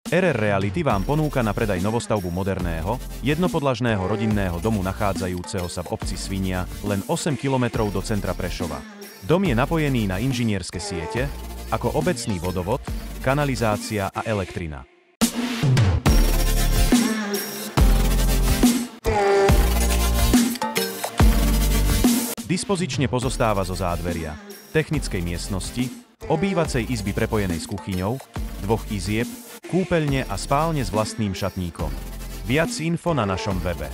RR Reality vám ponúka na predaj novostavbu moderného, jednopodlažného rodinného domu nachádzajúceho sa v obci Svinia, len 8 km do centra Prešova. Dom je napojený na inžinierske siete, ako obecný vodovod, kanalizácia a elektrina. Dispozične pozostáva zo zádveria, technickej miestnosti, obývacej izby prepojenej s kuchyňou, 2 izieb, kúpeľne a spálne s vlastným šatníkom. Viac info na našom webe.